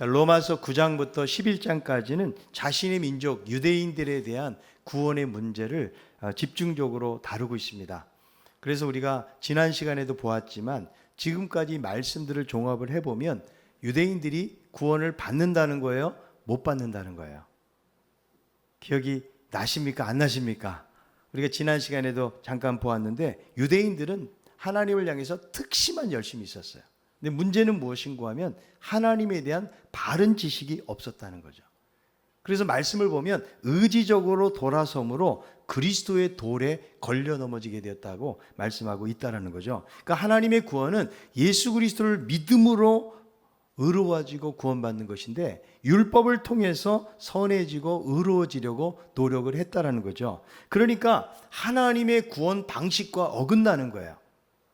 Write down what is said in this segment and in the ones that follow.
로마서 9장부터 11장까지는 자신의 민족 유대인들에 대한 구원의 문제를 집중적으로 다루고 있습니다. 그래서 우리가 지난 시간에도 보았지만 지금까지 말씀들을 종합을 해보면 유대인들이 구원을 받는다는 거예요? 못 받는다는 거예요? 기억이 나십니까? 안 나십니까? 우리가 지난 시간에도 잠깐 보았는데 유대인들은 하나님을 향해서 특심한 열심이 있었어요. 근데 문제는 무엇인가 하면 하나님에 대한 바른 지식이 없었다는 거죠. 그래서 말씀을 보면 의지적으로 돌아섬으로 그리스도의 돌에 걸려 넘어지게 되었다고 말씀하고 있다는 거죠. 그러니까 하나님의 구원은 예수 그리스도를 믿음으로 의로워지고 구원받는 것인데 율법을 통해서 선해지고 의로워지려고 노력을 했다는 거죠. 그러니까 하나님의 구원 방식과 어긋나는 거예요.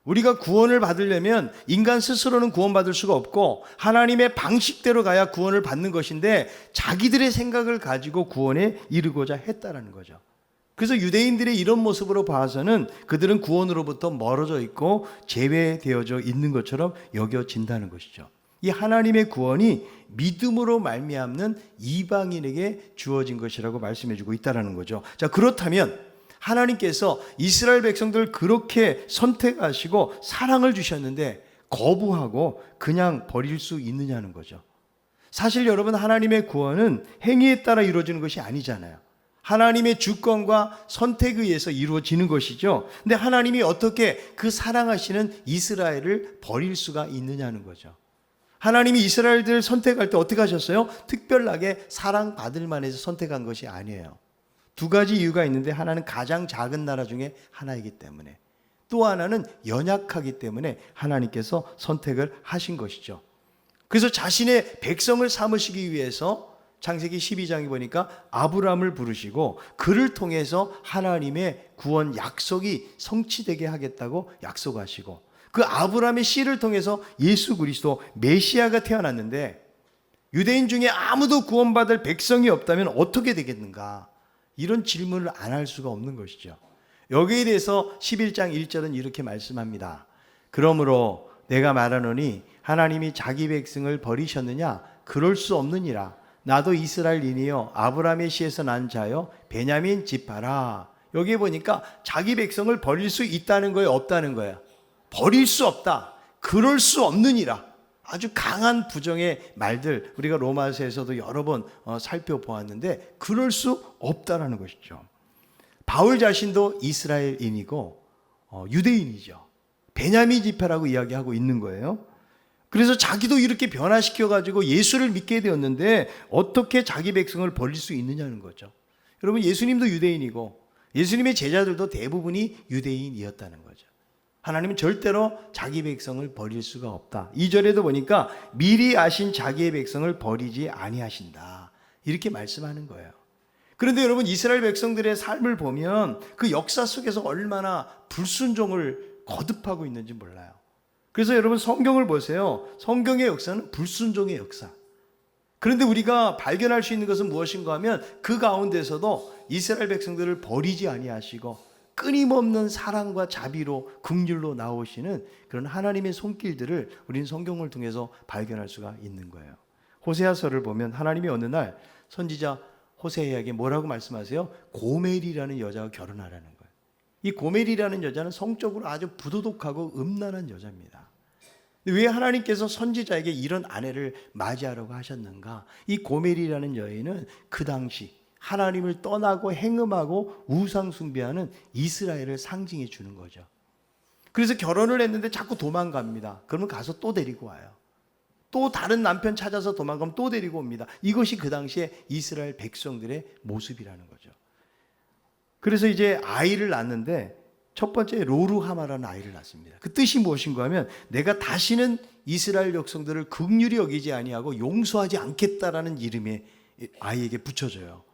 우리가 구원을 받으려면 인간 스스로는 구원받을 수가 없고 하나님의 방식대로 가야 구원을 받는 것인데 자기들의 생각을 가지고 구원에 이르고자 했다라는 거죠. 그래서 유대인들의 이런 모습으로 봐서는 그들은 구원으로부터 멀어져 있고 제외되어져 있는 것처럼 여겨진다는 것이죠. 이 하나님의 구원이 믿음으로 말미암는 이방인에게 주어진 것이라고 말씀해주고 있다는 거죠. 자, 그렇다면 하나님께서 이스라엘 백성들을 그렇게 선택하시고 사랑을 주셨는데 거부하고 그냥 버릴 수 있느냐는 거죠. 사실 여러분, 하나님의 구원은 행위에 따라 이루어지는 것이 아니잖아요. 하나님의 주권과 선택에 의해서 이루어지는 것이죠. 근데 하나님이 어떻게 그 사랑하시는 이스라엘을 버릴 수가 있느냐는 거죠. 하나님이 이스라엘들을 선택할 때 어떻게 하셨어요? 특별하게 사랑받을 만해서 선택한 것이 아니에요. 두 가지 이유가 있는데 하나는 가장 작은 나라 중에 하나이기 때문에, 또 하나는 연약하기 때문에 하나님께서 선택을 하신 것이죠. 그래서 자신의 백성을 삼으시기 위해서 창세기 12장에 보니까 아브라함을 부르시고 그를 통해서 하나님의 구원 약속이 성취되게 하겠다고 약속하시고 그 아브라함의 씨를 통해서 예수 그리스도 메시아가 태어났는데 유대인 중에 아무도 구원받을 백성이 없다면 어떻게 되겠는가? 이런 질문을 안 할 수가 없는 것이죠. 여기에 대해서 11장 1절은 이렇게 말씀합니다. 그러므로 내가 말하노니 하나님이 자기 백성을 버리셨느냐? 그럴 수 없느니라. 나도 이스라엘인이요 아브라함의 씨에서 난 자요 베냐민 지파라. 여기에 보니까 자기 백성을 버릴 수 있다는 거예요, 없다는 거예요? 버릴 수 없다. 그럴 수 없느니라. 아주 강한 부정의 말들 우리가 로마서에서도 여러 번 살펴보았는데 그럴 수 없다라는 것이죠. 바울 자신도 이스라엘인이고 유대인이죠. 베냐민 지파라고 이야기하고 있는 거예요. 그래서 자기도 이렇게 변화시켜가지고 예수를 믿게 되었는데 어떻게 자기 백성을 버릴 수 있느냐는 거죠. 여러분, 예수님도 유대인이고 예수님의 제자들도 대부분이 유대인이었다는 거죠. 하나님은 절대로 자기 백성을 버릴 수가 없다. 2절에도 보니까 미리 아신 자기의 백성을 버리지 아니하신다. 이렇게 말씀하는 거예요. 그런데 여러분, 이스라엘 백성들의 삶을 보면 그 역사 속에서 얼마나 불순종을 거듭하고 있는지 몰라요. 그래서 여러분, 성경을 보세요. 성경의 역사는 불순종의 역사. 그런데 우리가 발견할 수 있는 것은 무엇인가 하면 그 가운데서도 이스라엘 백성들을 버리지 아니하시고 끊임없는 사랑과 자비로 긍휼로 나오시는 그런 하나님의 손길들을 우리는 성경을 통해서 발견할 수가 있는 거예요. 호세아서를 보면 하나님이 어느 날 선지자 호세아에게 뭐라고 말씀하세요? 고멜이라는 여자와 결혼하라는 거예요. 이 고멜이라는 여자는 성적으로 아주 부도덕하고 음란한 여자입니다. 왜 하나님께서 선지자에게 이런 아내를 맞이하라고 하셨는가? 이 고멜이라는 여인은 그 당시 하나님을 떠나고 행음하고 우상 숭배하는 이스라엘을 상징해 주는 거죠. 그래서 결혼을 했는데 자꾸 도망갑니다. 그러면 가서 또 데리고 와요. 또 다른 남편 찾아서 도망가면 또 데리고 옵니다. 이것이 그 당시에 이스라엘 백성들의 모습이라는 거죠. 그래서 이제 아이를 낳는데 첫 번째 로루하마라는 아이를 낳습니다. 그 뜻이 무엇인가 하면 내가 다시는 이스라엘 백성들을 긍휼히 여기지 아니하고 용서하지 않겠다라는 이름의 아이에게 붙여져요.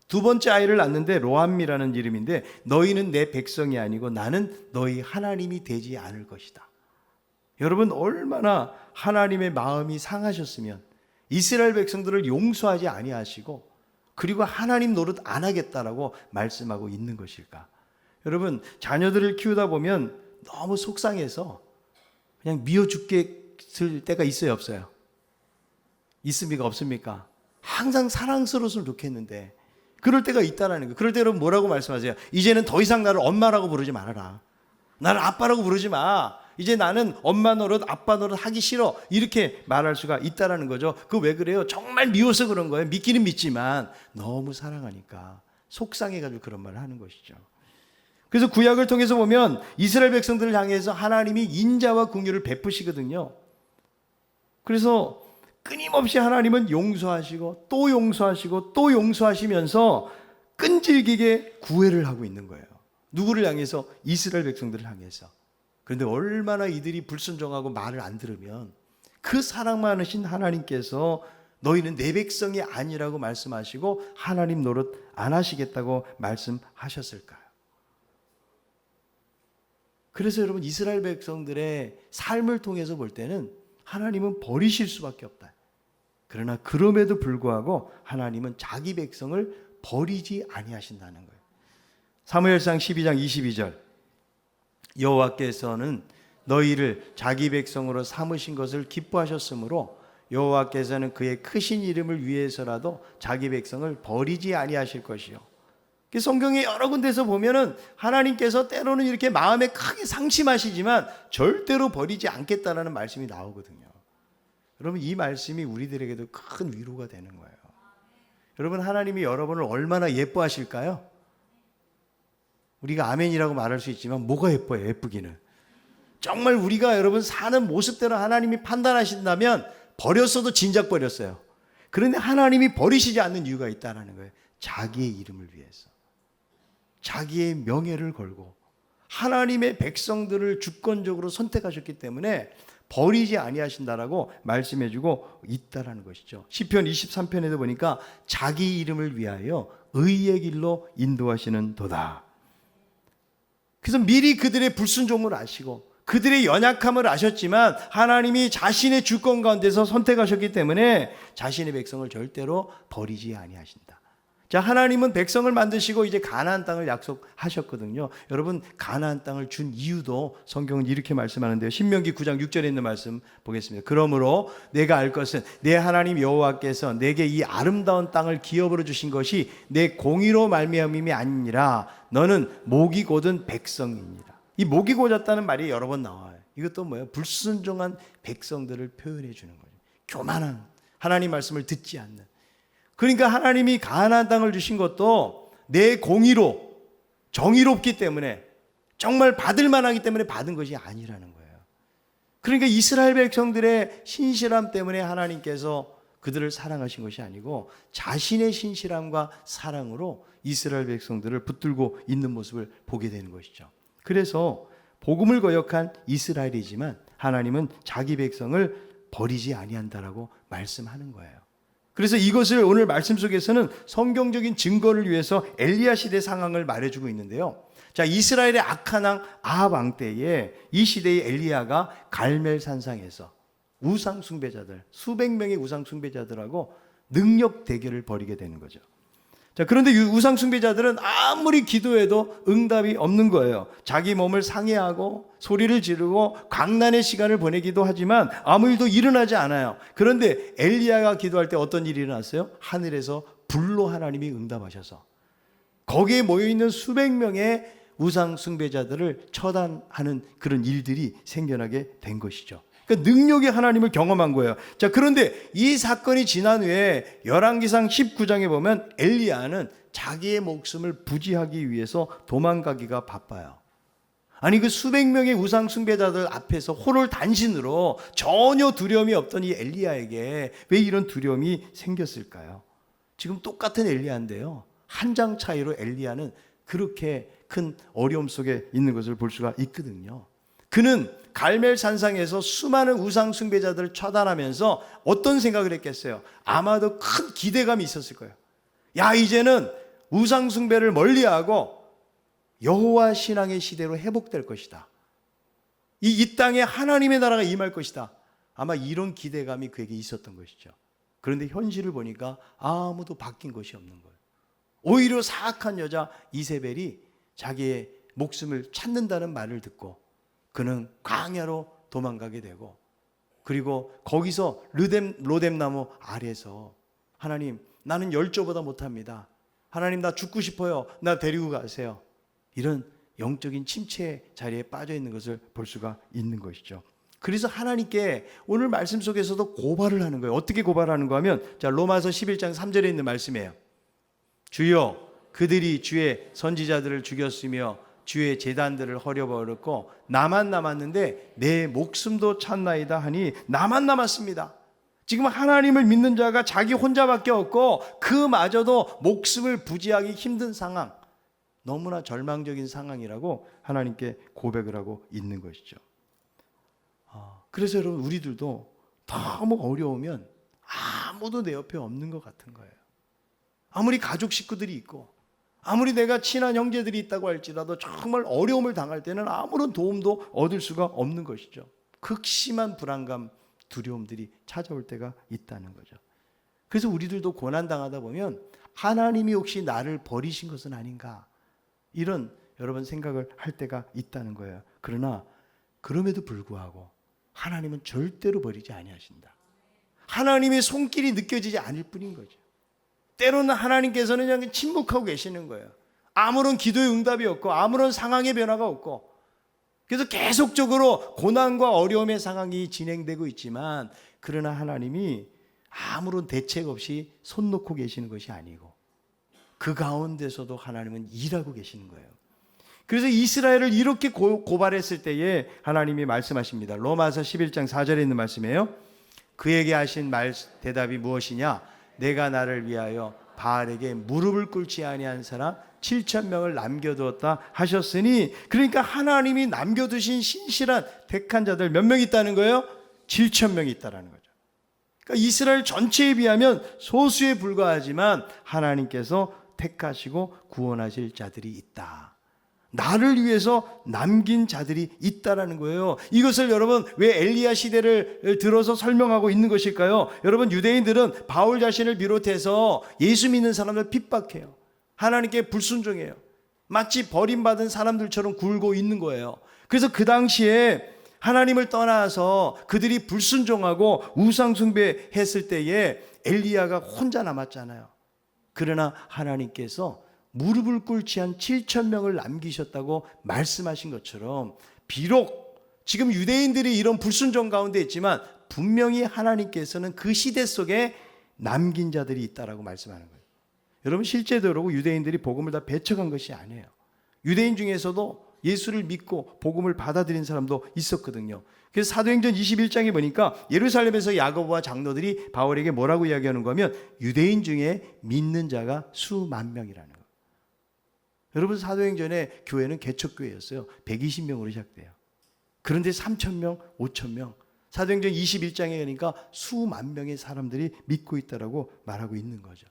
두 번째 아이를 낳는데 로암미라는 이름인데 너희는 내 백성이 아니고 나는 너희 하나님이 되지 않을 것이다. 여러분, 얼마나 하나님의 마음이 상하셨으면 이스라엘 백성들을 용서하지 아니하시고 그리고 하나님 노릇 안 하겠다라고 말씀하고 있는 것일까? 여러분, 자녀들을 키우다 보면 너무 속상해서 그냥 미워 죽겠을 때가 있어요, 없어요? 있습니까? 없습니까? 항상 사랑스러웠으면 좋겠는데 그럴 때가 있다라는 거예요. 그럴 때 여러분 뭐라고 말씀하세요? 이제는 더 이상 나를 엄마라고 부르지 말아라. 나를 아빠라고 부르지 마. 이제 나는 엄마 노릇 아빠 노릇 하기 싫어. 이렇게 말할 수가 있다라는 거죠. 그 왜 그래요? 정말 미워서 그런 거예요. 믿기는 믿지만 너무 사랑하니까 속상해가지고 그런 말을 하는 것이죠. 그래서 구약을 통해서 보면 이스라엘 백성들을 향해서 하나님이 인자와 긍휼을 베푸시거든요. 그래서 끊임없이 하나님은 용서하시고 또 용서하시고 또 용서하시면서 끈질기게 구애를 하고 있는 거예요. 누구를 향해서? 이스라엘 백성들을 향해서. 그런데 얼마나 이들이 불순종하고 말을 안 들으면 그 사랑 많으신 하나님께서 너희는 내 백성이 아니라고 말씀하시고 하나님 노릇 안 하시겠다고 말씀하셨을까요? 그래서 여러분 이스라엘 백성들의 삶을 통해서 볼 때는 하나님은 버리실 수밖에 없다. 그러나 그럼에도 불구하고 하나님은 자기 백성을 버리지 아니하신다는 거예요. 사무엘상 12장 22절 여호와께서는 너희를 자기 백성으로 삼으신 것을 기뻐하셨으므로 여호와께서는 그의 크신 이름을 위해서라도 자기 백성을 버리지 아니하실 것이요. 성경에 여러 군데서 보면은 하나님께서 때로는 이렇게 마음에 크게 상심하시지만 절대로 버리지 않겠다라는 말씀이 나오거든요. 여러분 이 말씀이 우리들에게도 큰 위로가 되는 거예요. 여러분 하나님이 여러분을 얼마나 예뻐하실까요? 우리가 아멘이라고 말할 수 있지만 뭐가 예뻐요? 예쁘기는. 정말 우리가 여러분 사는 모습대로 하나님이 판단하신다면 버렸어도 진작 버렸어요. 그런데 하나님이 버리시지 않는 이유가 있다는 거예요. 자기의 이름을 위해서. 자기의 명예를 걸고 하나님의 백성들을 주권적으로 선택하셨기 때문에 버리지 아니하신다라고 말씀해주고 있다라는 것이죠. 시편 23편에도 보니까 자기 이름을 위하여 의의 길로 인도하시는 도다. 그래서 미리 그들의 불순종을 아시고 그들의 연약함을 아셨지만 하나님이 자신의 주권 가운데서 선택하셨기 때문에 자신의 백성을 절대로 버리지 아니하신다. 자, 하나님은 백성을 만드시고 이제 가나안 땅을 약속하셨거든요. 여러분 가나안 땅을 준 이유도 성경은 이렇게 말씀하는데요. 신명기 9장 6절에 있는 말씀 보겠습니다. 그러므로 내가 알 것은 내 하나님 여호와께서 내게 이 아름다운 땅을 기업으로 주신 것이 내 공의로 말미암음이 아니니라. 너는 목이 곧은 백성이니라. 이 목이 곧았다는 말이 여러 번 나와요. 이것도 뭐예요? 불순종한 백성들을 표현해 주는 거예요. 교만한 하나님 말씀을 듣지 않는. 그러니까 하나님이 가나안 땅을 주신 것도 내 공의로 정의롭기 때문에 정말 받을 만하기 때문에 받은 것이 아니라는 거예요. 그러니까 이스라엘 백성들의 신실함 때문에 하나님께서 그들을 사랑하신 것이 아니고 자신의 신실함과 사랑으로 이스라엘 백성들을 붙들고 있는 모습을 보게 되는 것이죠. 그래서 복음을 거역한 이스라엘이지만 하나님은 자기 백성을 버리지 아니한다라고 말씀하는 거예요. 그래서 이것을 오늘 말씀 속에서는 성경적인 증거를 위해서 엘리야 시대 상황을 말해주고 있는데요. 자, 이스라엘의 악한 왕 아합 왕 때에 이 시대의 엘리야가 갈멜 산상에서 우상 숭배자들, 수백 명의 우상 숭배자들하고 능력 대결을 벌이게 되는 거죠. 자, 그런데 이 우상 숭배자들은 아무리 기도해도 응답이 없는 거예요. 자기 몸을 상해하고 소리를 지르고 광란의 시간을 보내기도 하지만 아무 일도 일어나지 않아요. 그런데 엘리야가 기도할 때 어떤 일이 일어났어요? 하늘에서 불로 하나님이 응답하셔서 거기에 모여있는 수백 명의 우상 숭배자들을 처단하는 그런 일들이 생겨나게 된 것이죠. 그러니까 능력의 하나님을 경험한 거예요. 자, 그런데 이 사건이 지난 후에 열왕기상 19장에 보면 엘리야는 자기의 목숨을 부지하기 위해서 도망가기가 바빠요. 아니 그 수백 명의 우상 숭배자들 앞에서 호롤단신으로 전혀 두려움이 없던 이 엘리야에게 왜 이런 두려움이 생겼을까요? 지금 똑같은 엘리야인데요. 한 장 차이로 엘리야는 그렇게 큰 어려움 속에 있는 것을 볼 수가 있거든요. 그는 갈멜 산상에서 수많은 우상 숭배자들을 처단하면서 어떤 생각을 했겠어요? 아마도 큰 기대감이 있었을 거예요. 야, 이제는 우상 숭배를 멀리하고 여호와 신앙의 시대로 회복될 것이다. 이 땅에 하나님의 나라가 임할 것이다. 아마 이런 기대감이 그에게 있었던 것이죠. 그런데 현실을 보니까 아무도 바뀐 것이 없는 거예요. 오히려 사악한 여자 이세벨이 자기의 목숨을 찾는다는 말을 듣고 그는 광야로 도망가게 되고 그리고 거기서 로뎀나무 아래서 하나님, 나는 열조보다 못합니다. 하나님, 나 죽고 싶어요. 나 데리고 가세요. 이런 영적인 침체 자리에 빠져 있는 것을 볼 수가 있는 것이죠. 그래서 하나님께 오늘 말씀 속에서도 고발을 하는 거예요. 어떻게 고발하는 거 하면, 자, 로마서 11장 3절에 있는 말씀이에요. 주여, 그들이 주의 선지자들을 죽였으며 주의 제단들을 허려버렸고 나만 남았는데 내 목숨도 찾나이다 하니 나만 남았습니다. 지금 하나님을 믿는 자가 자기 혼자밖에 없고 그마저도 목숨을 부지하기 힘든 상황, 너무나 절망적인 상황이라고 하나님께 고백을 하고 있는 것이죠. 그래서 여러분, 우리들도 너무 어려우면 아무도 내 옆에 없는 것 같은 거예요. 아무리 가족 식구들이 있고 아무리 내가 친한 형제들이 있다고 할지라도 정말 어려움을 당할 때는 아무런 도움도 얻을 수가 없는 것이죠. 극심한 불안감, 두려움들이 찾아올 때가 있다는 거죠. 그래서 우리들도 고난당하다 보면 하나님이 혹시 나를 버리신 것은 아닌가, 이런 여러분 생각을 할 때가 있다는 거예요. 그러나 그럼에도 불구하고 하나님은 절대로 버리지 아니하신다. 하나님의 손길이 느껴지지 않을 뿐인 거죠. 때로는 하나님께서는 그냥 침묵하고 계시는 거예요. 아무런 기도의 응답이 없고 아무런 상황의 변화가 없고, 그래서 계속적으로 고난과 어려움의 상황이 진행되고 있지만, 그러나 하나님이 아무런 대책 없이 손 놓고 계시는 것이 아니고 그 가운데서도 하나님은 일하고 계시는 거예요. 그래서 이스라엘을 이렇게 고발했을 때에 하나님이 말씀하십니다. 로마서 11장 4절에 있는 말씀이에요. 그에게 하신 대답이 무엇이냐? 내가 나를 위하여 바알에게 무릎을 꿇지 아니한 사람 7,000명을 남겨두었다 하셨으니, 그러니까 하나님이 남겨두신 신실한 택한 자들 몇 명 있다는 거예요? 7,000명이 있다는 거죠. 그러니까 이스라엘 전체에 비하면 소수에 불과하지만 하나님께서 택하시고 구원하실 자들이 있다. 나를 위해서 남긴 자들이 있다라는 거예요. 이것을 여러분 왜 엘리야 시대를 들어서 설명하고 있는 것일까요? 여러분, 유대인들은 바울 자신을 비롯해서 예수 믿는 사람을 핍박해요. 하나님께 불순종해요. 마치 버림받은 사람들처럼 굴고 있는 거예요. 그래서 그 당시에 하나님을 떠나서 그들이 불순종하고 우상 숭배했을 때에 엘리야가 혼자 남았잖아요. 그러나 하나님께서 무릎을 꿇지 않은 7,000명을 남기셨다고 말씀하신 것처럼, 비록 지금 유대인들이 이런 불순종 가운데 있지만 분명히 하나님께서는 그 시대 속에 남긴 자들이 있다라고 말씀하는 거예요. 여러분, 실제로 유대인들이 복음을 다 배척한 것이 아니에요. 유대인 중에서도 예수를 믿고 복음을 받아들인 사람도 있었거든요. 그래서 사도행전 21장에 보니까 예루살렘에서 야고보와 장로들이 바울에게 뭐라고 이야기하는 거면 유대인 중에 믿는 자가 수만 명이라는 거예요. 여러분, 사도행전에 교회는 개척교회였어요. 120명으로 시작돼요. 그런데 3,000명, 5,000명, 사도행전 21장에 가니까 수만 명의 사람들이 믿고 있다라고 말하고 있는 거죠.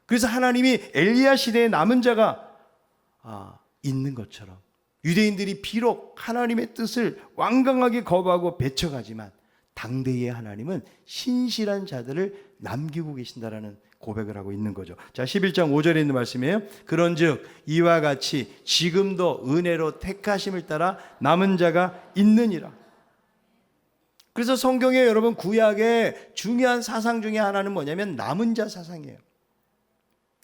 그래서 하나님이 엘리야 시대에 남은 자가 있는 것처럼 유대인들이 비록 하나님의 뜻을 완강하게 거부하고 배척하지만 당대의 하나님은 신실한 자들을 남기고 계신다라는 고백을 하고 있는 거죠. 자, 11장 5절에 있는 말씀이에요. 그런즉 이와 같이 지금도 은혜로 택하심을 따라 남은 자가 있느니라. 그래서 성경에 여러분 구약의 중요한 사상 중에 하나는 뭐냐면 남은 자 사상이에요.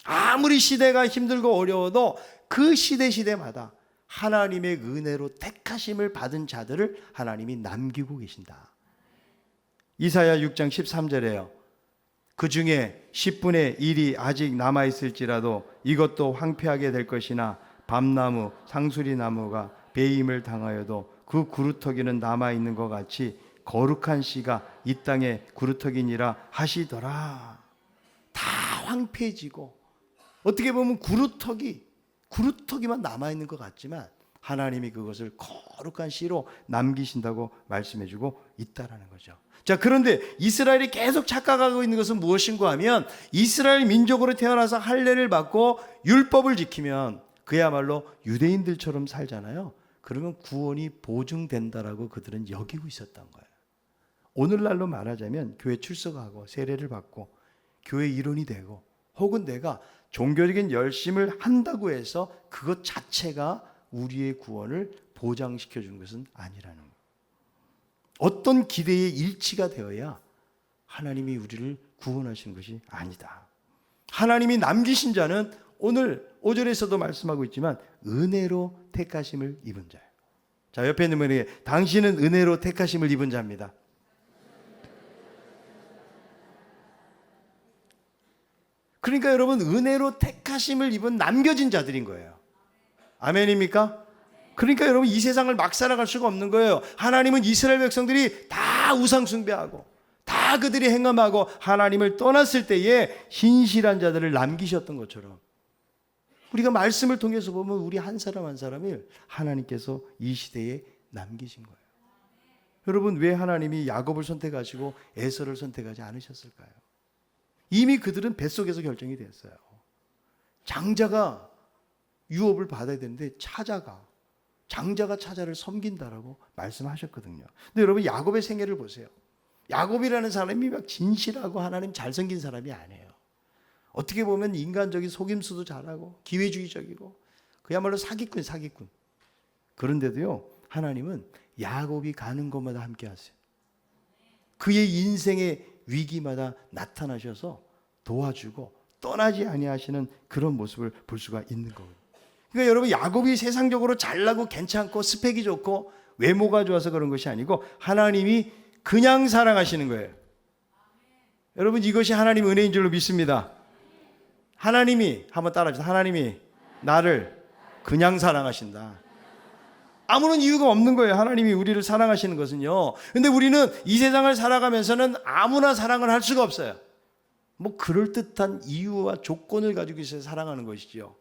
아무리 시대가 힘들고 어려워도 그 시대마다 하나님의 은혜로 택하심을 받은 자들을 하나님이 남기고 계신다. 이사야 6장 13절에요. 그 중에 10분의 1이 아직 남아있을지라도 이것도 황폐하게 될 것이나 밤나무, 상수리나무가 배임을 당하여도 그 구루터기는 남아있는 것 같이 거룩한 씨가 이 땅에 구루터기니라 하시더라. 다 황폐해지고 어떻게 보면 구루터기만 남아있는 것 같지만 하나님이 그것을 거룩한 씨로 남기신다고 말씀해주고 있다라는 거죠. 자, 그런데 이스라엘이 계속 착각하고 있는 것은 무엇인가 하면 이스라엘 민족으로 태어나서 할례를 받고 율법을 지키면 그야말로 유대인들처럼 살잖아요. 그러면 구원이 보증된다라고 그들은 여기고 있었던 거예요. 오늘날로 말하자면 교회 출석하고 세례를 받고 교회 일원이 되고 혹은 내가 종교적인 열심을 한다고 해서 그것 자체가 우리의 구원을 보장시켜 주는 것은 아니라는 거예요. 어떤 기대에 일치가 되어야 하나님이 우리를 구원하시는 것이 아니다. 하나님이 남기신 자는 오늘 5절에서도 말씀하고 있지만 은혜로 택하심을 입은 자예요. 자, 옆에 있는 분에게 당신은 은혜로 택하심을 입은 자입니다. 그러니까 여러분, 은혜로 택하심을 입은 남겨진 자들인 거예요. 아멘입니까? 그러니까 여러분, 이 세상을 막 살아갈 수가 없는 거예요. 하나님은 이스라엘 백성들이 다 우상 숭배하고 다 그들이 행함하고 하나님을 떠났을 때에 신실한 자들을 남기셨던 것처럼 우리가 말씀을 통해서 보면 우리 한 사람 한 사람을 하나님께서 이 시대에 남기신 거예요. 여러분, 왜 하나님이 야곱을 선택하시고 에서를 선택하지 않으셨을까요? 이미 그들은 뱃속에서 결정이 됐어요. 장자가 유업을 받아야 되는데 장자가 차자를 섬긴다라고 말씀하셨거든요. 근데 여러분, 야곱의 생애를 보세요. 야곱이라는 사람이 막 진실하고 하나님 잘 섬긴 사람이 아니에요. 어떻게 보면 인간적인 속임수도 잘하고 기회주의적이고 그야말로 사기꾼. 그런데도요, 하나님은 야곱이 가는 곳마다 함께 하세요. 그의 인생의 위기마다 나타나셔서 도와주고 떠나지 아니하시는 그런 모습을 볼 수가 있는 거예요. 그러니까 여러분, 야곱이 세상적으로 잘나고 괜찮고 스펙이 좋고 외모가 좋아서 그런 것이 아니고 하나님이 그냥 사랑하시는 거예요. 여러분, 이것이 하나님의 은혜인 줄로 믿습니다. 하나님이, 한번 따라하세요. 하나님이 나를 그냥 사랑하신다. 아무런 이유가 없는 거예요. 하나님이 우리를 사랑하시는 것은요. 근데 우리는 이 세상을 살아가면서는 아무나 사랑을 할 수가 없어요. 뭐 그럴듯한 이유와 조건을 가지고 있어야 사랑하는 것이죠.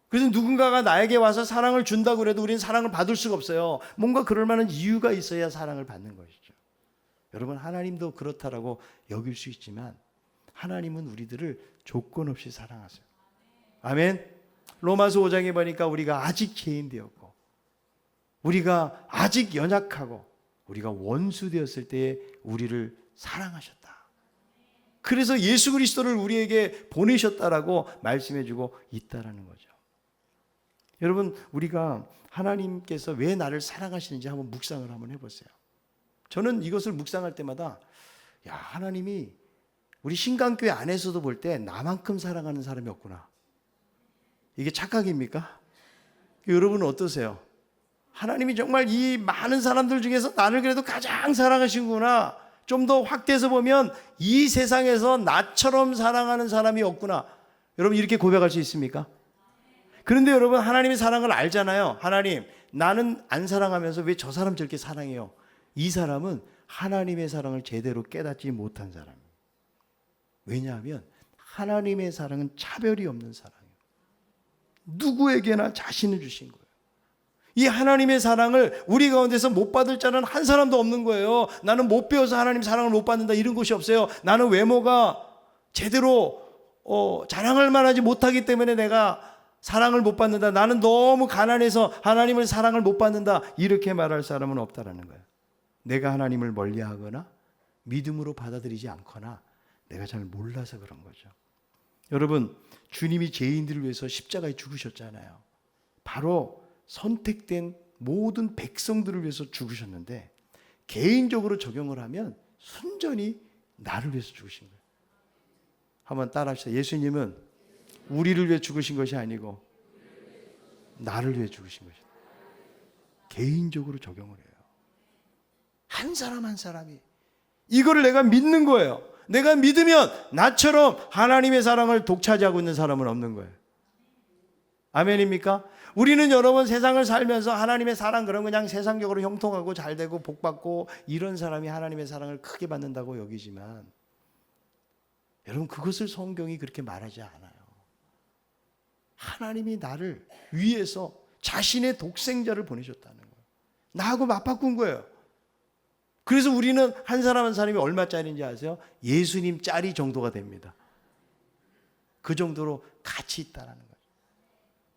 그래서 누군가가 나에게 와서 사랑을 준다고 그래도 우리는 사랑을 받을 수가 없어요. 뭔가 그럴 만한 이유가 있어야 사랑을 받는 것이죠. 여러분, 하나님도 그렇다라고 여길 수 있지만 하나님은 우리들을 조건 없이 사랑하세요. 아멘. 로마서 5장에 보니까 우리가 아직 죄인 되었고 우리가 아직 연약하고 우리가 원수 되었을 때에 우리를 사랑하셨다. 그래서 예수 그리스도를 우리에게 보내셨다라고 말씀해주고 있다라는 거죠. 여러분, 우리가 하나님께서 왜 나를 사랑하시는지 한번 묵상을 한번 해보세요. 저는 이것을 묵상할 때마다 하나님이 우리 신강교회 안에서도 볼 때 나만큼 사랑하는 사람이 없구나. 이게 착각입니까? 여러분은 어떠세요? 하나님이 정말 이 많은 사람들 중에서 나를 그래도 가장 사랑하시구나. 좀 더 확대해서 보면 이 세상에서 나처럼 사랑하는 사람이 없구나. 여러분, 이렇게 고백할 수 있습니까? 그런데 여러분, 하나님의 사랑을 알잖아요. 하나님, 나는 안 사랑하면서 왜 저 사람 저렇게 사랑해요? 이 사람은 하나님의 사랑을 제대로 깨닫지 못한 사람이에요. 왜냐하면 하나님의 사랑은 차별이 없는 사랑이에요. 누구에게나 자신을 주신 거예요. 이 하나님의 사랑을 우리 가운데서 못 받을 자는 한 사람도 없는 거예요. 나는 못 배워서 하나님 사랑을 못 받는다, 이런 것이 없어요. 나는 외모가 제대로 자랑할 만하지 못하기 때문에 내가 사랑을 못 받는다. 나는 너무 가난해서 하나님을 사랑을 못 받는다, 이렇게 말할 사람은 없다라는 거예요. 내가 하나님을 멀리하거나 믿음으로 받아들이지 않거나 내가 잘 몰라서 그런 거죠. 여러분, 주님이 죄인들을 위해서 십자가에 죽으셨잖아요. 바로 선택된 모든 백성들을 위해서 죽으셨는데 개인적으로 적용을 하면 순전히 나를 위해서 죽으신 거예요. 한번 따라합시다. 예수님은 우리를 위해 죽으신 것이 아니고 나를 위해 죽으신 것이다. 개인적으로 적용을 해요. 한 사람 한 사람이 이거를 내가 믿는 거예요. 내가 믿으면 나처럼 하나님의 사랑을 독차지하고 있는 사람은 없는 거예요. 아멘입니까? 우리는 여러분, 세상을 살면서 하나님의 사랑, 그런 그냥 세상적으로 형통하고 잘되고 복받고 이런 사람이 하나님의 사랑을 크게 받는다고 여기지만 여러분, 그것을 성경이 그렇게 말하지 않아요. 하나님이 나를 위해서 자신의 독생자를 보내셨다는 거예요. 나하고 맞바꾼 거예요. 그래서 우리는 한 사람 한 사람이 얼마짜리인지 아세요? 예수님 짜리 정도가 됩니다. 그 정도로 가치 있다는 거예요.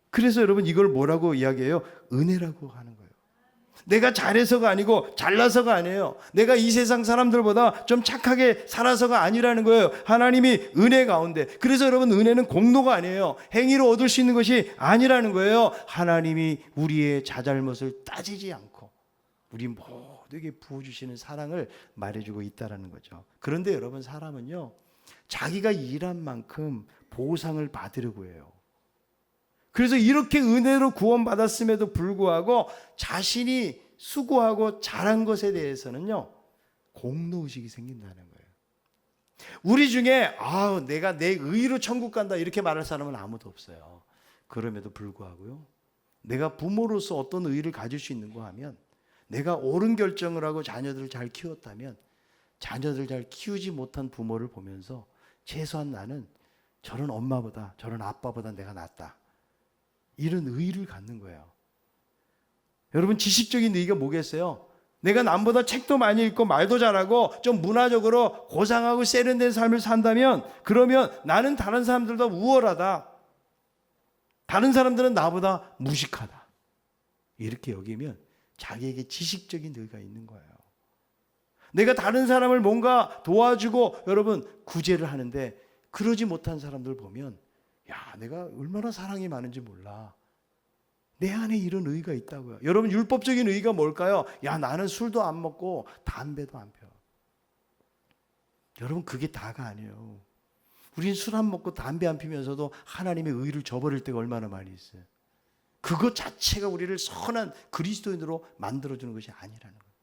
그래서 여러분, 이걸 뭐라고 이야기해요? 은혜라고 하는 거예요. 내가 잘해서가 아니고 잘나서가 아니에요. 내가 이 세상 사람들보다 좀 착하게 살아서가 아니라는 거예요. 하나님이 은혜 가운데. 그래서 여러분, 은혜는 공로가 아니에요. 행위로 얻을 수 있는 것이 아니라는 거예요. 하나님이 우리의 자잘못을 따지지 않고 우리 모든 모두에게 부어주시는 사랑을 말해주고 있다라는 거죠. 그런데 여러분, 사람은요, 자기가 일한 만큼 보상을 받으려고 해요. 그래서 이렇게 은혜로 구원받았음에도 불구하고 자신이 수고하고 잘한 것에 대해서는요, 공로의식이 생긴다는 거예요. 우리 중에 내가 내 의로 천국 간다 이렇게 말할 사람은 아무도 없어요. 그럼에도 불구하고요, 내가 부모로서 어떤 의의를 가질 수 있는가 하면, 내가 옳은 결정을 하고 자녀들을 잘 키웠다면 자녀들 잘 키우지 못한 부모를 보면서 최소한 나는 저런 엄마보다 저런 아빠보다 내가 낫다, 이런 의의를 갖는 거예요. 여러분, 지식적인 의의가 뭐겠어요? 내가 남보다 책도 많이 읽고 말도 잘하고 좀 문화적으로 고상하고 세련된 삶을 산다면, 그러면 나는 다른 사람들보다 우월하다, 다른 사람들은 나보다 무식하다, 이렇게 여기면 자기에게 지식적인 의의가 있는 거예요. 내가 다른 사람을 뭔가 도와주고 여러분 구제를 하는데 그러지 못한 사람들 보면, 내가 얼마나 사랑이 많은지 몰라, 내 안에 이런 의의가 있다고요. 여러분, 율법적인 의의가 뭘까요? 나는 술도 안 먹고 담배도 안 펴. 여러분, 그게 다가 아니에요. 우린 술 안 먹고 담배 안 피면서도 하나님의 의의를 저버릴 때가 얼마나 많이 있어요. 그것 자체가 우리를 선한 그리스도인으로 만들어주는 것이 아니라는 거예요.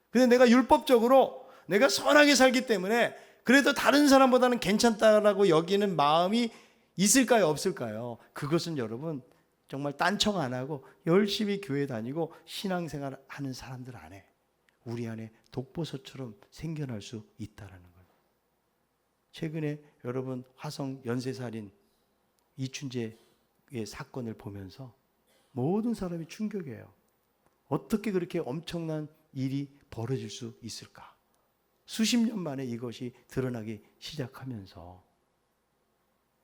근데 내가 율법적으로 내가 선하게 살기 때문에 그래도 다른 사람보다는 괜찮다라고 여기는 마음이 있을까요, 없을까요? 그것은 여러분, 정말 딴청 안 하고 열심히 교회 다니고 신앙생활 하는 사람들 안에, 우리 안에 독버섯처럼 생겨날 수 있다라는 거예요. 최근에 여러분, 화성 연쇄살인 이춘재의 사건을 보면서 모든 사람이 충격이에요. 어떻게 그렇게 엄청난 일이 벌어질 수 있을까? 수십 년 만에 이것이 드러나기 시작하면서,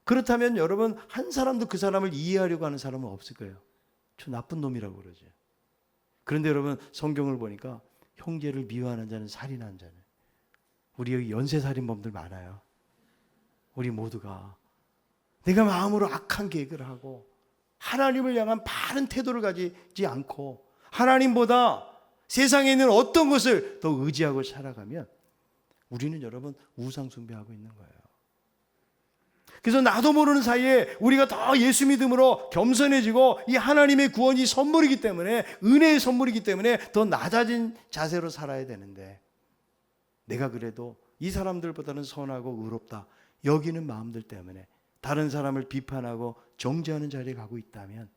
그렇다면 여러분, 한 사람도 그 사람을 이해하려고 하는 사람은 없을 거예요. 저 나쁜 놈이라고 그러죠. 그런데 여러분, 성경을 보니까 형제를 미워하는 자는 살인하는 자는, 우리 여기 연쇄살인범들 많아요. 우리 모두가 내가 마음으로 악한 계획을 하고 하나님을 향한 바른 태도를 가지지 않고 하나님보다 세상에 있는 어떤 것을 더 의지하고 살아가면 우리는 여러분 우상 숭배하고 있는 거예요. 그래서 나도 모르는 사이에 우리가 더 예수 믿음으로 겸손해지고, 이 하나님의 구원이 선물이기 때문에, 은혜의 선물이기 때문에 더 낮아진 자세로 살아야 되는데, 내가 그래도 이 사람들보다는 선하고 의롭다 여기는 마음들 때문에 다른 사람을 비판하고 정죄하는 자리에 가고 있다면,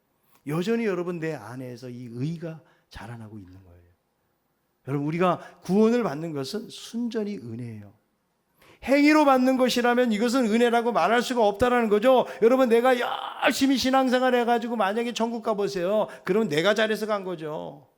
여전히 여러분 내 안에서 이 의가 자라나고 있는 거예요. 여러분, 우리가 구원을 받는 것은 순전히 은혜예요. 행위로 받는 것이라면 이것은 은혜라고 말할 수가 없다라는 거죠. 여러분, 내가 열심히 신앙생활 해가지고 만약에 천국 가보세요. 그러면 내가 잘해서 간 거죠.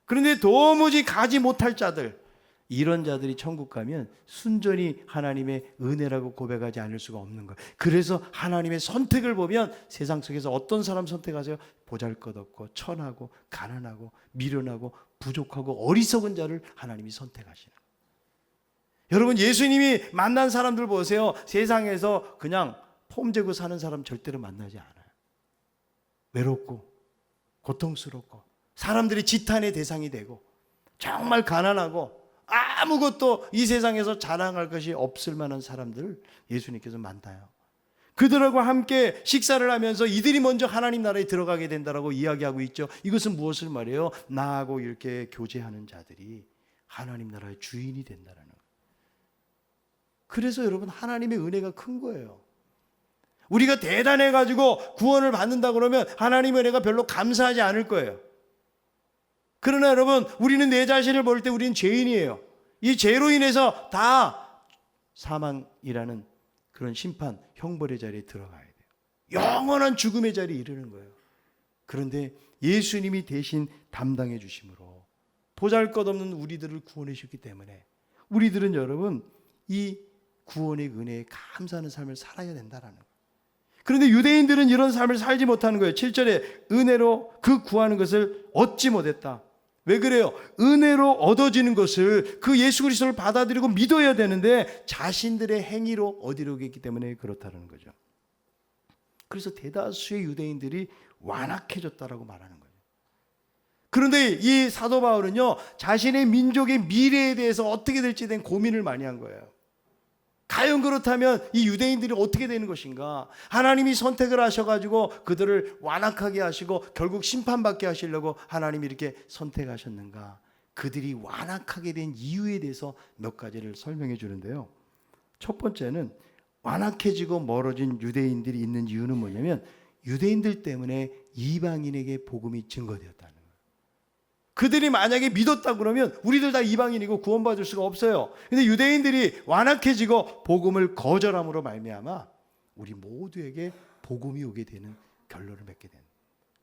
그런데 도무지 가지 못할 자들, 이런 자들이 천국 가면 순전히 하나님의 은혜라고 고백하지 않을 수가 없는 거예요. 그래서 하나님의 선택을 보면 세상 속에서 어떤 사람 선택하세요? 보잘것없고 천하고 가난하고 미련하고 부족하고 어리석은 자를 하나님이 선택하시는 거예요. 여러분, 예수님이 만난 사람들 보세요. 세상에서 그냥 폼 재고 사는 사람 절대로 만나지 않아요. 외롭고 고통스럽고 사람들이 지탄의 대상이 되고 정말 가난하고 아무것도 이 세상에서 자랑할 것이 없을 만한 사람들을 예수님께서 만나요. 그들하고 함께 식사를 하면서 이들이 먼저 하나님 나라에 들어가게 된다라고 이야기하고 있죠. 이것은 무엇을 말해요? 나하고 이렇게 교제하는 자들이 하나님 나라의 주인이 된다는 거예요. 그래서 여러분, 하나님의 은혜가 큰 거예요. 우리가 대단해가지고 구원을 받는다 그러면 하나님의 은혜가 별로 감사하지 않을 거예요. 그러나 여러분, 우리는 내 자신을 볼 때 우리는 죄인이에요. 이 죄로 인해서 다 사망이라는 그런 심판, 형벌의 자리에 들어가야 돼요. 영원한 죽음의 자리에 이르는 거예요. 그런데 예수님이 대신 담당해 주심으로 보잘것없는 우리들을 구원해 주셨기 때문에 우리들은 여러분 이 구원의 은혜에 감사하는 삶을 살아야 된다라는 거예요. 그런데 유대인들은 이런 삶을 살지 못하는 거예요. 7절에 은혜로 그 구하는 것을 얻지 못했다. 왜 그래요? 은혜로 얻어지는 것을, 그 예수 그리스도를 받아들이고 믿어야 되는데 자신들의 행위로 얻으려고 했기 때문에 그렇다는 거죠. 그래서 대다수의 유대인들이 완악해졌다라고 말하는 거예요. 그런데 이 사도 바울은요, 자신의 민족의 미래에 대해서 어떻게 될지에 대한 고민을 많이 한 거예요. 과연 그렇다면 이 유대인들이 어떻게 되는 것인가? 하나님이 선택을 하셔가지고 그들을 완악하게 하시고 결국 심판받게 하시려고 하나님이 이렇게 선택하셨는가? 그들이 완악하게 된 이유에 대해서 몇 가지를 설명해 주는데요. 첫 번째는 완악해지고 멀어진 유대인들이 있는 이유는 뭐냐면 유대인들 때문에 이방인에게 복음이 증거되었다는 거예요. 그들이 만약에 믿었다 그러면 우리들 다 이방인이고 구원받을 수가 없어요. 근데 유대인들이 완악해지고 복음을 거절함으로 말미암아 우리 모두에게 복음이 오게 되는 결론을 맺게 됩니다.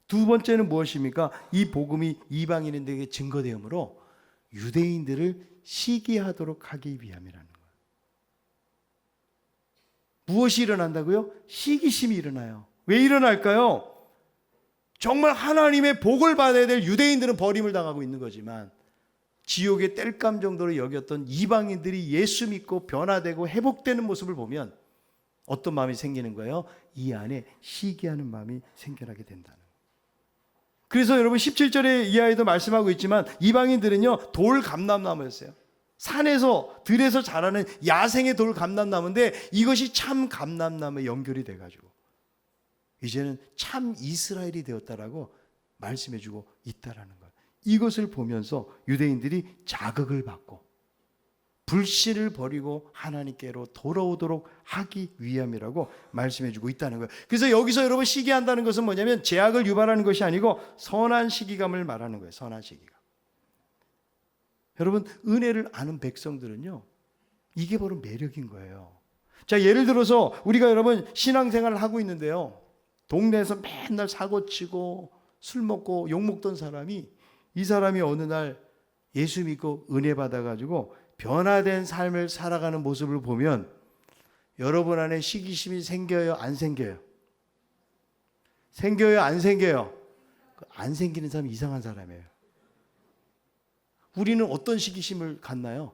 두 번째는 무엇입니까? 이 복음이 이방인들에게 증거되므로 유대인들을 시기하도록 하기 위함이라는 거예요. 무엇이 일어난다고요? 시기심이 일어나요. 왜 일어날까요? 정말 하나님의 복을 받아야 될 유대인들은 버림을 당하고 있는 거지만 지옥의 땔감 정도로 여겼던 이방인들이 예수 믿고 변화되고 회복되는 모습을 보면 어떤 마음이 생기는 거예요? 이 안에 시기하는 마음이 생겨나게 된다는 거예요. 그래서 여러분 17절의 이하에도 말씀하고 있지만 이방인들은요 돌 감람나무였어요. 산에서 들에서 자라는 야생의 돌 감람나무인데 이것이 참 감람나무에 연결이 돼가지고 이제는 참 이스라엘이 되었다라고 말씀해주고 있다라는 거예요. 이것을 보면서 유대인들이 자극을 받고 불신을 버리고 하나님께로 돌아오도록 하기 위함이라고 말씀해주고 있다는 거예요. 그래서 여기서 여러분 시기한다는 것은 뭐냐면 죄악을 유발하는 것이 아니고 선한 시기감을 말하는 거예요. 선한 시기감. 여러분 은혜를 아는 백성들은요 이게 바로 매력인 거예요. 자, 예를 들어서 우리가 여러분 신앙생활을 하고 있는데요, 동네에서 맨날 사고치고 술 먹고 욕 먹던 사람이 이 사람이 어느 날 예수 믿고 은혜 받아가지고 변화된 삶을 살아가는 모습을 보면 여러분 안에 시기심이 생겨요? 안 생겨요? 생겨요? 안 생겨요? 안 생기는 사람이 이상한 사람이에요. 우리는 어떤 시기심을 갖나요?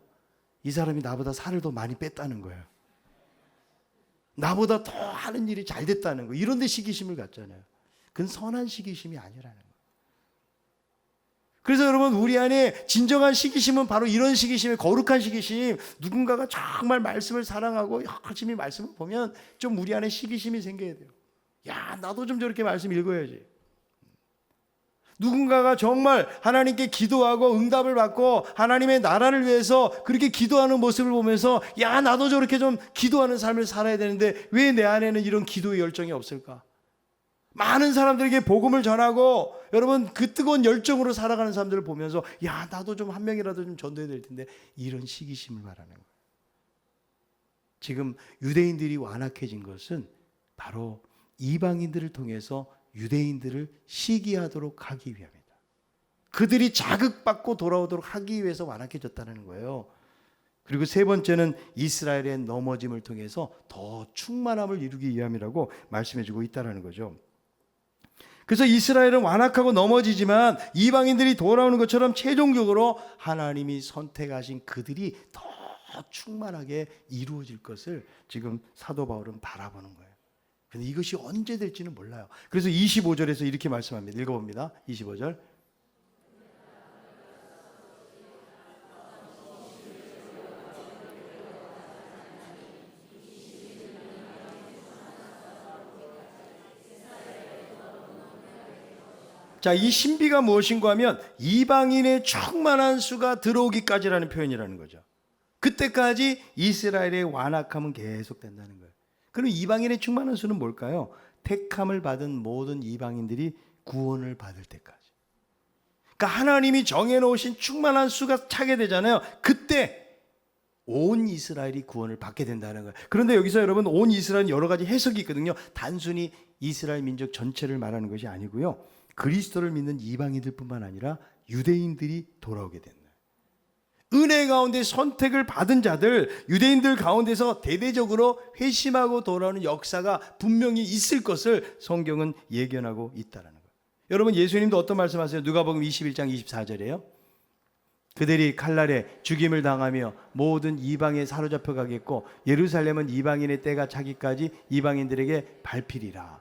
이 사람이 나보다 살을 더 많이 뺐다는 거예요. 나보다 더 하는 일이 잘 됐다는 거예요. 이런 데 시기심을 갖잖아요. 그건 선한 시기심이 아니라는 거예요. 그래서 여러분 우리 안에 진정한 시기심은 바로 이런 시기심이에요. 거룩한 시기심. 누군가가 정말 말씀을 사랑하고 열심히 말씀을 보면 좀 우리 안에 시기심이 생겨야 돼요. 야, 나도 좀 저렇게 말씀 읽어야지. 누군가가 정말 하나님께 기도하고 응답을 받고 하나님의 나라를 위해서 그렇게 기도하는 모습을 보면서 야, 나도 저렇게 좀 기도하는 삶을 살아야 되는데 왜 내 안에는 이런 기도의 열정이 없을까? 많은 사람들에게 복음을 전하고 여러분 그 뜨거운 열정으로 살아가는 사람들을 보면서 야, 나도 좀 한 명이라도 좀 전도해야 될 텐데 이런 시기심을 말하는 거예요. 지금 유대인들이 완악해진 것은 바로 이방인들을 통해서 유대인들을 시기하도록 하기 위함이다. 그들이 자극받고 돌아오도록 하기 위해서 완악해졌다는 거예요. 그리고 세 번째는 이스라엘의 넘어짐을 통해서 더 충만함을 이루기 위함이라고 말씀해주고 있다는 거죠. 그래서 이스라엘은 완악하고 넘어지지만 이방인들이 돌아오는 것처럼 최종적으로 하나님이 선택하신 그들이 더 충만하게 이루어질 것을 지금 사도 바울은 바라보는 거예요. 근데 이것이 언제 될지는 몰라요. 그래서 25절에서 이렇게 말씀합니다. 읽어봅니다. 25절. 자, 이 신비가 무엇인가 하면 이방인의 충만한 수가 들어오기까지라는 표현이라는 거죠. 그때까지 이스라엘의 완악함은 계속된다는 거예요. 그럼 이방인의 충만한 수는 뭘까요? 택함을 받은 모든 이방인들이 구원을 받을 때까지. 그러니까 하나님이 정해놓으신 충만한 수가 차게 되잖아요. 그때 온 이스라엘이 구원을 받게 된다는 거예요. 그런데 여기서 여러분 온 이스라엘은 여러 가지 해석이 있거든요. 단순히 이스라엘 민족 전체를 말하는 것이 아니고요, 그리스도를 믿는 이방인들뿐만 아니라 유대인들이 돌아오게 된다. 은혜 가운데 선택을 받은 자들, 유대인들 가운데서 대대적으로 회심하고 돌아오는 역사가 분명히 있을 것을 성경은 예견하고 있다는 거예요. 여러분 예수님도 어떤 말씀하세요? 누가복음 21장 24절이에요. 그들이 칼날에 죽임을 당하며 모든 이방에 사로잡혀 가겠고 예루살렘은 이방인의 때가 차기까지 이방인들에게 밟히리라.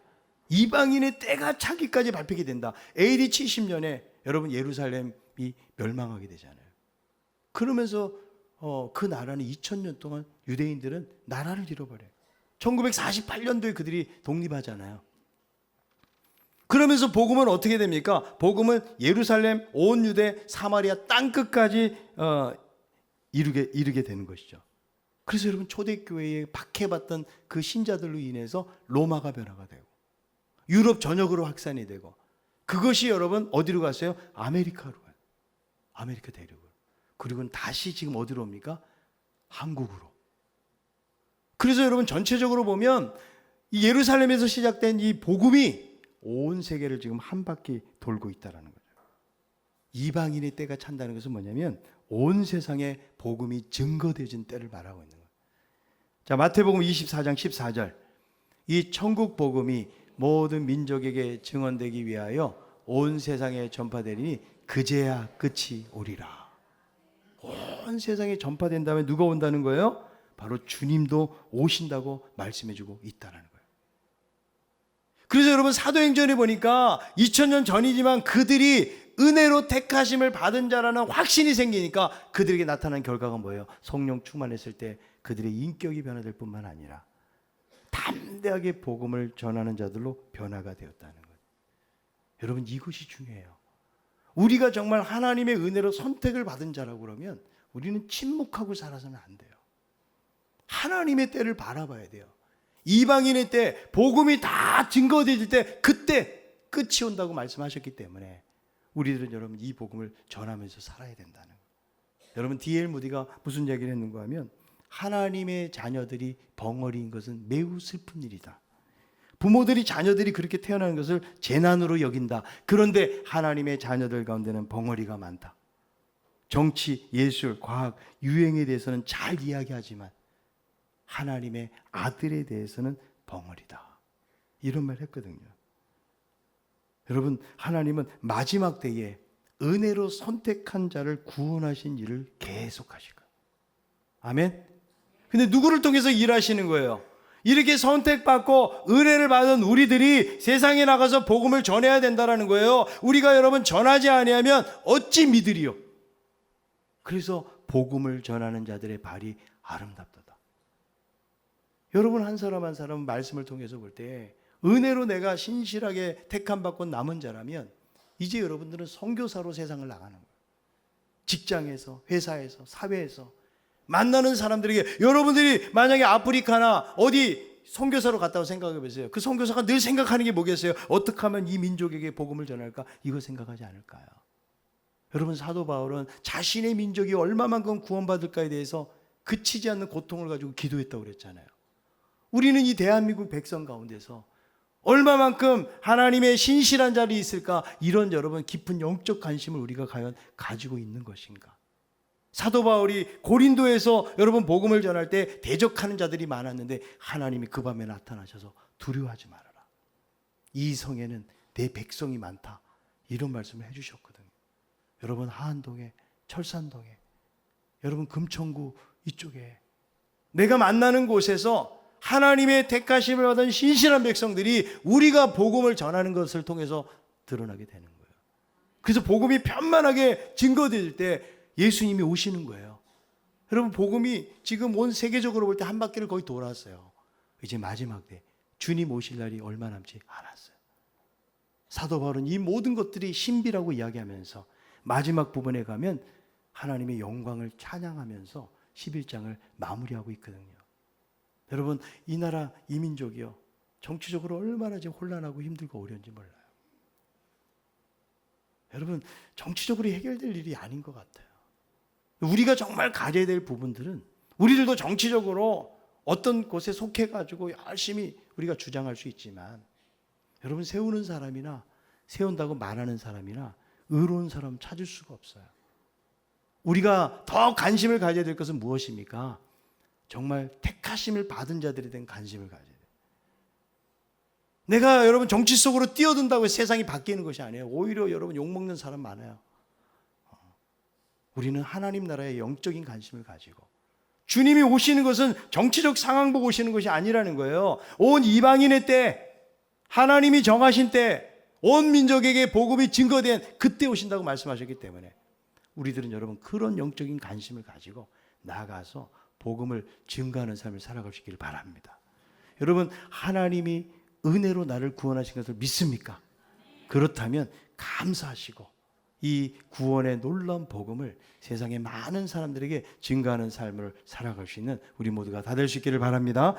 이방인의 때가 차기까지 밟히게 된다. AD 70년에 여러분 예루살렘이 멸망하게 되잖아요. 그러면서 그 나라는 2000년 동안 유대인들은 나라를 잃어버려요. 1948년도에 그들이 독립하잖아요. 그러면서 복음은 어떻게 됩니까? 복음은 예루살렘, 온 유대, 사마리아 땅끝까지 이르게 되는 것이죠. 그래서 여러분 초대교회에 박해받던 그 신자들로 인해서 로마가 변화가 되고 유럽 전역으로 확산이 되고 그것이 여러분 어디로 갔어요? 아메리카로 가요. 아메리카 대륙으로. 그리고는 다시 지금 어디로 옵니까? 한국으로. 그래서 여러분 전체적으로 보면 이 예루살렘에서 시작된 이 복음이 온 세계를 지금 한 바퀴 돌고 있다는 거죠. 이방인의 때가 찬다는 것은 뭐냐면 온 세상에 복음이 증거되어진 때를 말하고 있는 거예요. 자, 마태복음 24장 14절. 이 천국 복음이 모든 민족에게 증언되기 위하여 온 세상에 전파되리니 그제야 끝이 오리라. 온 세상에 전파된 다음에 누가 온다는 거예요? 바로 주님도 오신다고 말씀해주고 있다는 거예요. 그래서 여러분 사도행전에 보니까 2000년 전이지만 그들이 은혜로 택하심을 받은 자라는 확신이 생기니까 그들에게 나타난 결과가 뭐예요? 성령 충만했을 때 그들의 인격이 변화될 뿐만 아니라 담대하게 복음을 전하는 자들로 변화가 되었다는 거예요. 여러분 이것이 중요해요. 우리가 정말 하나님의 은혜로 선택을 받은 자라고 그러면 우리는 침묵하고 살아서는 안 돼요. 하나님의 때를 바라봐야 돼요. 이방인의 때 복음이 다 증거되질 때 그때 끝이 온다고 말씀하셨기 때문에 우리들은 여러분 이 복음을 전하면서 살아야 된다는 거예요. 여러분 D.L. 무디가 무슨 얘기를 했는가 하면 하나님의 자녀들이 벙어리인 것은 매우 슬픈 일이다. 부모들이 자녀들이 그렇게 태어나는 것을 재난으로 여긴다. 그런데 하나님의 자녀들 가운데는 벙어리가 많다. 정치, 예술, 과학, 유행에 대해서는 잘 이야기하지만 하나님의 아들에 대해서는 벙어리다. 이런 말 했거든요. 여러분 하나님은 마지막 때에 은혜로 선택한 자를 구원하신 일을 계속하실 거예요. 아멘. 근데 누구를 통해서 일하시는 거예요? 이렇게 선택받고 은혜를 받은 우리들이 세상에 나가서 복음을 전해야 된다는 거예요. 우리가 여러분 전하지 아니하면 어찌 믿으리요? 그래서 복음을 전하는 자들의 발이 아름답도다. 여러분 한 사람 한 사람 말씀을 통해서 볼 때 은혜로 내가 신실하게 택함받고 남은 자라면 이제 여러분들은 선교사로 세상을 나가는 거예요. 직장에서, 회사에서, 사회에서 만나는 사람들에게 여러분들이 만약에 아프리카나 어디 선교사로 갔다고 생각해 보세요. 그 선교사가 늘 생각하는 게 뭐겠어요? 어떻게 하면 이 민족에게 복음을 전할까? 이거 생각하지 않을까요? 여러분 사도 바울은 자신의 민족이 얼마만큼 구원받을까에 대해서 그치지 않는 고통을 가지고 기도했다고 그랬잖아요. 우리는 이 대한민국 백성 가운데서 얼마만큼 하나님의 신실한 자리 있을까? 이런 여러분 깊은 영적 관심을 우리가 과연 가지고 있는 것인가? 사도 바울이 고린도에서 여러분 복음을 전할 때 대적하는 자들이 많았는데 하나님이 그 밤에 나타나셔서 두려워하지 말아라. 이 성에는 내 백성이 많다. 이런 말씀을 해주셨거든요. 여러분 하안동에, 철산동에, 여러분 금천구 이쪽에 내가 만나는 곳에서 하나님의 택하심을 받은 신실한 백성들이 우리가 복음을 전하는 것을 통해서 드러나게 되는 거예요. 그래서 복음이 편만하게 증거될 때 예수님이 오시는 거예요. 여러분 복음이 지금 온 세계적으로 볼 때 한 바퀴를 거의 돌았어요. 이제 마지막 때 주님 오실 날이 얼마 남지 않았어요. 사도 바울은 이 모든 것들이 신비라고 이야기하면서 마지막 부분에 가면 하나님의 영광을 찬양하면서 11장을 마무리하고 있거든요. 여러분 이 나라 이 민족이요 정치적으로 얼마나 지금 혼란하고 힘들고 어려운지 몰라요. 여러분 정치적으로 해결될 일이 아닌 것 같아요. 우리가 정말 가져야 될 부분들은 우리들도 정치적으로 어떤 곳에 속해가지고 열심히 우리가 주장할 수 있지만 여러분 세우는 사람이나 세운다고 말하는 사람이나 의로운 사람 찾을 수가 없어요. 우리가 더 관심을 가져야 될 것은 무엇입니까? 정말 택하심을 받은 자들에 대한 관심을 가져야 돼요. 내가 여러분 정치 속으로 뛰어든다고 세상이 바뀌는 것이 아니에요. 오히려 여러분 욕먹는 사람 많아요. 우리는 하나님 나라의 영적인 관심을 가지고 주님이 오시는 것은 정치적 상황 보고 오시는 것이 아니라는 거예요. 온 이방인의 때 하나님이 정하신 때 온 민족에게 복음이 증거된 그때 오신다고 말씀하셨기 때문에 우리들은 여러분 그런 영적인 관심을 가지고 나아가서 복음을 증거하는 삶을 살아가시기를 바랍니다. 여러분 하나님이 은혜로 나를 구원하신 것을 믿습니까? 그렇다면 감사하시고 이 구원의 놀라운 복음을 세상의 많은 사람들에게 증거하는 삶을 살아갈 수 있는 우리 모두가 다 될 수 있기를 바랍니다.